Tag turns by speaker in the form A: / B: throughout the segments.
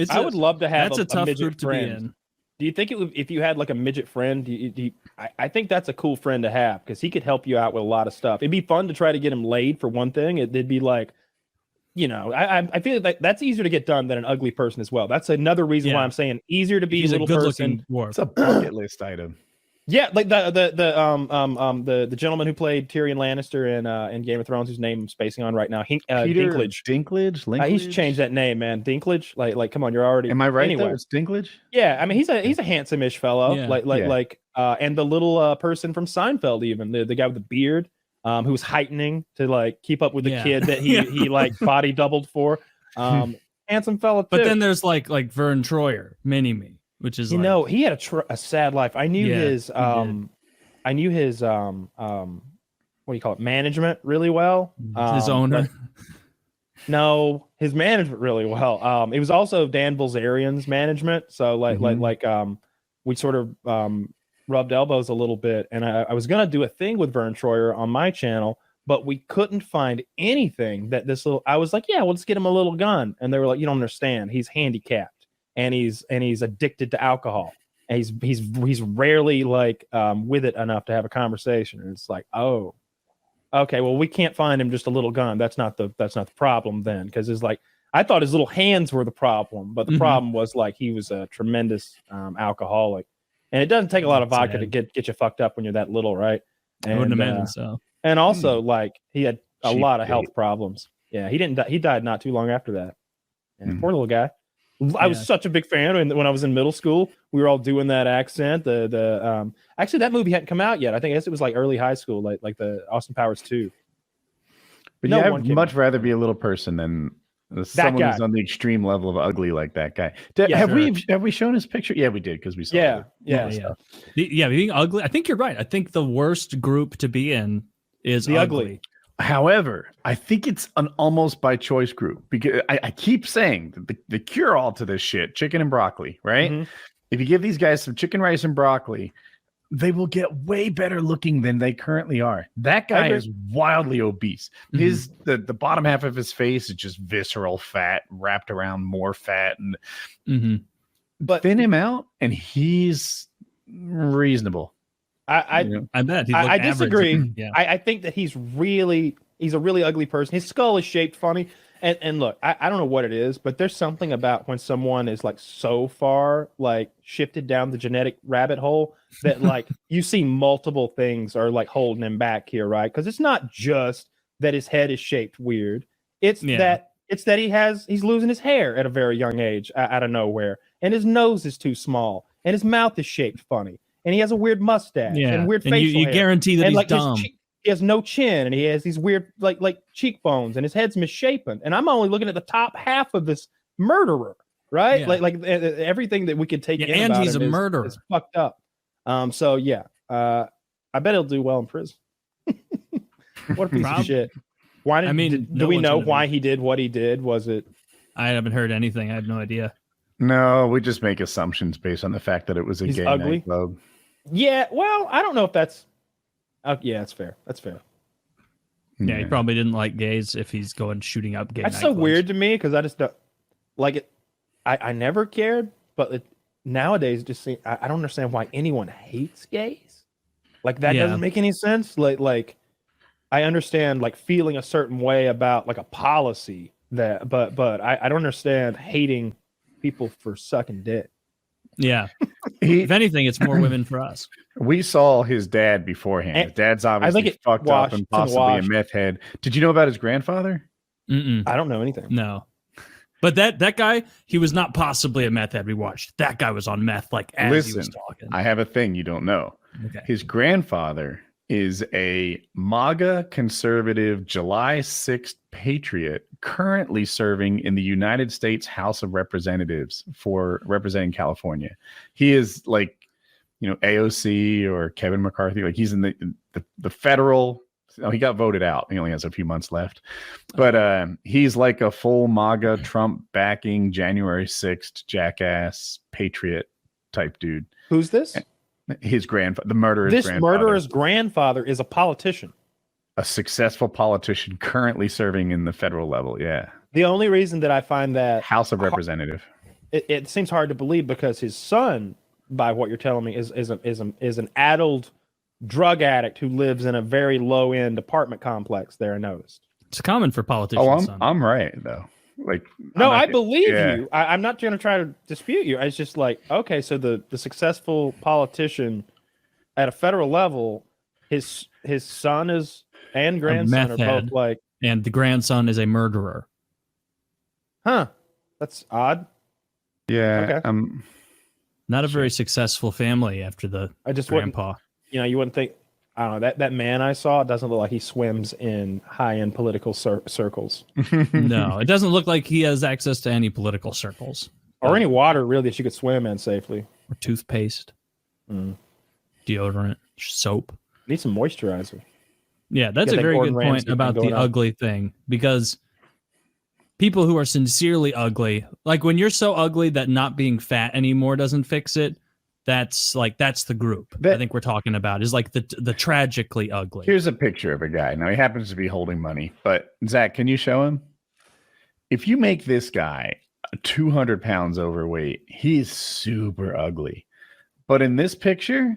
A: I would love to have
B: a tough
A: midget
B: group to
A: friend.
B: be in.
A: Do you think if you had like a midget friend, I think that's a cool friend to have because he could help you out with a lot of stuff. It'd be fun to try to get him laid for one thing. It'd be like, I feel like that's easier to get done than an ugly person as well. That's another reason why I'm saying easier to be a little person.
C: Dwarf. It's a bucket list item.
A: Yeah, like the gentleman who played Tyrion Lannister in Game of Thrones, whose name I'm spacing on right now,
C: Peter
A: Dinklage.
C: Dinklage.
A: He's changed that name, man. Dinklage. Like, come on, you're already.
C: Am I right?
A: Anyway,
C: It's Dinklage.
A: Yeah, I mean he's a handsome-ish fellow.
B: Yeah.
A: And the little person from Seinfeld, even the guy with the beard, who was heightening to like keep up with the kid that he like body doubled for. Handsome fellow too.
B: But then there's like Vern Troyer, Mini-Me. Which is
A: he had a sad life. I knew his what do you call it, management really well.
B: His owner.
A: No, his management really well. It was also Dan Bilzerian's management. So we sort of rubbed elbows a little bit, and I was gonna do a thing with Vern Troyer on my channel, but we couldn't find anything that I was like, yeah, we'll just get him a little gun, and they were like, you don't understand, he's handicapped. And he's addicted to alcohol, and he's rarely like with it enough to have a conversation. And it's like, oh, okay, well we can't find him just a little gun. That's not the problem then, because it's like I thought his little hands were the problem, but the problem was like he was a tremendous alcoholic, and it doesn't take a lot of vodka to get you fucked up when you're that little, right? And,
B: I wouldn't imagine so.
A: And also like he had a lot of health problems. Yeah, he didn't. He died not too long after that. Yeah, poor little guy. I was such a big fan, and when I was in middle school, we were all doing that accent. Actually, that movie hadn't come out yet. I guess it was like early high school, like the Austin Powers 2.
C: But I'd much rather be a little person than someone who's on the extreme level of ugly like that guy. Have we shown his picture? Yeah, we did because we saw
B: it. Being ugly. I think you're right. I think the worst group to be in is
A: the ugly.
C: However, I think it's an almost by choice group because I keep saying the cure all to this shit, chicken and broccoli, right? Mm-hmm. If you give these guys some chicken, rice, and broccoli, they will get way better looking than they currently are. That guy is wildly obese. Mm-hmm. The bottom half of his face is just visceral fat wrapped around more fat, and but thin him out, and he's reasonable.
B: I bet.
A: I disagree. I think that he's a really ugly person. His skull is shaped funny. And look, I don't know what it is, but there's something about when someone is like so far like shifted down the genetic rabbit hole that like you see multiple things are like holding him back here, right? Because it's not just that his head is shaped weird. It's that he's losing his hair at a very young age out of nowhere, and his nose is too small, and his mouth is shaped funny. And he has a weird mustache and weird facial hair.
B: You guarantee that he's dumb.
A: He has no chin, and he has these weird like cheekbones, and his head's misshapen. And I'm only looking at the top half of this murderer, right?
B: Yeah.
A: Like everything that we could take in
B: and
A: about
B: he's
A: him
B: a murderer.
A: is fucked up. I bet he'll do well in prison. What a piece of shit. Why do we know why he did what he did? Was it?
B: I haven't heard anything. I have no idea.
C: No, we just make assumptions based on the fact that it was a gay nightclub.
A: Yeah, well, I don't know if that's. Yeah, that's fair. That's fair.
B: Yeah, he probably didn't like gays if he's going shooting up gay.
A: That's so weird to me because I just don't like it. I never cared, but nowadays just I don't understand why anyone hates gays. Like that doesn't make any sense. Like I understand like feeling a certain way about like a policy that, but I don't understand hating people for sucking dick.
B: Yeah. If anything, it's more women for us.
C: We saw his dad beforehand. His dad's obviously fucked up and possibly a meth head. Did you know about his grandfather?
A: I don't know anything.
B: No. But that guy, he was not possibly a meth head. We watched. That guy was on meth like as he was talking.
C: I have a thing you don't know.
B: Okay.
C: His grandfather is a MAGA conservative July 6th patriot currently serving in the United States House of Representatives for representing California. He is like, AOC or Kevin McCarthy. Like he's in the federal. He got voted out. He only has a few months left, but he's like a full MAGA Trump backing January 6th jackass patriot type dude.
A: Who's this?
C: His grandfather, the murderer's
A: grandfather.
C: This
A: murderer's grandfather is a politician.
C: A successful politician currently serving in the federal level. Yeah.
A: The only reason that I find that
C: House of Representative.
A: it seems hard to believe because his son, by what you're telling me, is an addled drug addict who lives in a very low end apartment complex there. I noticed.
B: It's common for politicians.
C: I'm right though. Like,
A: no, I believe you. I'm not going to try to dispute you. It's just like, okay, so the successful politician at a federal level, his son and grandson are both like,
B: and the grandson is a murderer.
A: Huh? That's odd.
C: Yeah.
A: Okay.
B: Not a very successful family after the grandpa.
A: You wouldn't think. I don't know, that man I saw doesn't look like he swims in high-end political circles.
B: No, it doesn't look like he has access to any political circles.
A: Or any water, really, that you could swim in safely.
B: Or toothpaste, deodorant, soap.
A: Need some moisturizer.
B: Yeah, that's a very good point about the ugly thing. Because people who are sincerely ugly, like when you're so ugly that not being fat anymore doesn't fix it, that's the group I think we're talking about, is like the tragically ugly.
C: Here's a picture of a guy. Now he happens to be holding money, but Zach, can you show him? If you make this guy 200 pounds overweight, he's super ugly. But in this picture,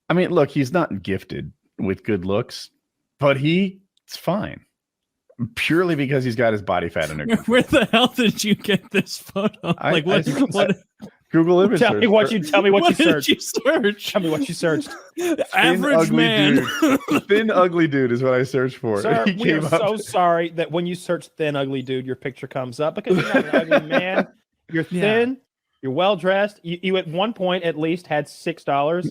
C: I mean, look, he's not gifted with good looks, but he's fine. Purely because he's got his body fat under control.
B: Where the hell did you get this photo?
C: Google image
A: search. Tell me what you searched.
B: Did you search?
A: Tell me what you searched.
B: Average man.
C: Thin ugly dude is what I searched for.
A: Sir, we are so sorry that when you search thin ugly dude, your picture comes up because you're not an ugly man. You're thin. Yeah. You're well dressed. You at one point at least had $6.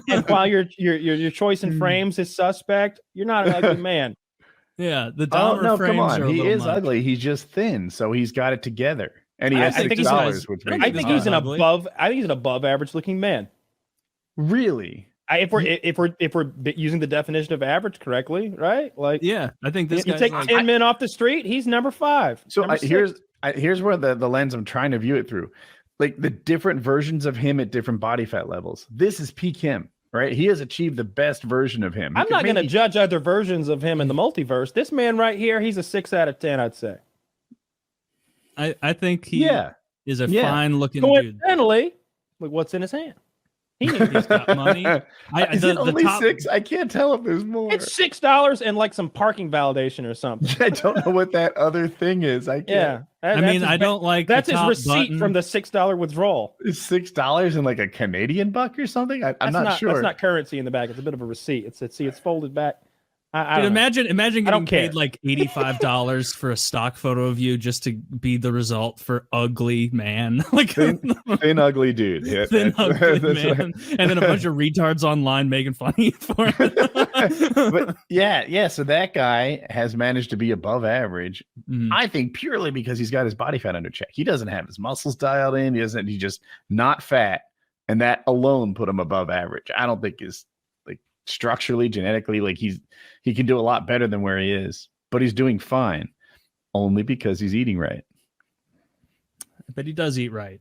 A: And while your choice in frames is suspect, you're not an ugly man.
B: Yeah, the dollar frames.
C: Come on.
B: Are
C: he is
B: much.
C: Ugly. He's just thin, so he's got it together. And he has $6, which
A: I think he's an above. I think he's an above average looking man.
C: Really?
A: If we're using the definition of average correctly, right? Like,
B: yeah, I think this.
A: You take 10 men off the street, he's number 5.
C: So here's where the lens I'm trying to view it through, like the different versions of him at different body fat levels. This is peak him. Right, he has achieved the best version of him.
A: I'm not going to judge other versions of him in the multiverse. This man right here, he's a 6 out of 10, I'd say.
B: I think he is a fine looking dude.
A: Coincidentally, look what's in his hand.
B: He knew he's got money.
C: Is it only 6? I can't tell if there's more.
A: It's $6 and like some parking validation or something.
C: I don't know what that other thing is. I can't.
A: Yeah.
B: I don't like
A: that's his receipt from the $6 withdrawal.
C: It's $6 in like a Canadian buck or something. I'm not sure.
A: That's not currency in the back. It's a bit of a receipt. It's folded back.
B: Imagine getting paid like $85 for a stock photo of you just to be the result for ugly man, like
C: thin ugly dude,
B: thin ugly man, and then a bunch of retards online making fun of you for it.
C: But yeah. So that guy has managed to be above average. I think purely because he's got his body fat under check. He doesn't have his muscles dialed in. He's just not fat, and that alone put him above average. I don't think is like structurally, genetically, like he can do a lot better than where he is, but he's doing fine only because he's eating right.
B: But he does eat right.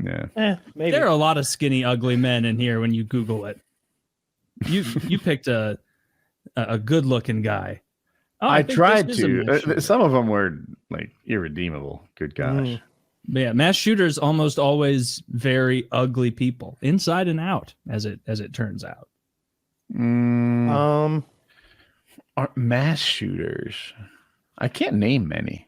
C: Yeah.
A: Maybe.
B: There are a lot of skinny, ugly men in here when you Google it. You picked a good looking guy. Oh,
C: I tried to. Some of them were like irredeemable. Good gosh.
B: But yeah, mass shooters almost always very ugly people, inside and out, as it turns out.
C: Are mass shooters? I can't name many.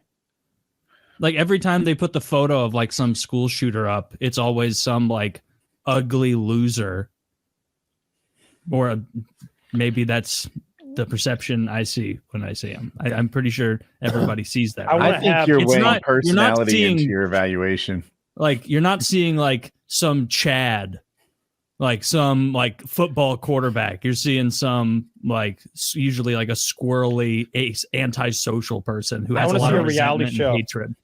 B: Like every time they put the photo of like some school shooter up, it's always some like ugly loser. Or maybe that's the perception I see when I see him. I'm pretty sure everybody sees that. Right?
C: I think you're weighing personality into your evaluation.
B: Like you're not seeing like some Chad, like some like football quarterback. You're seeing some like usually like a squirrely antisocial person who has a lot of reality show. Hatred.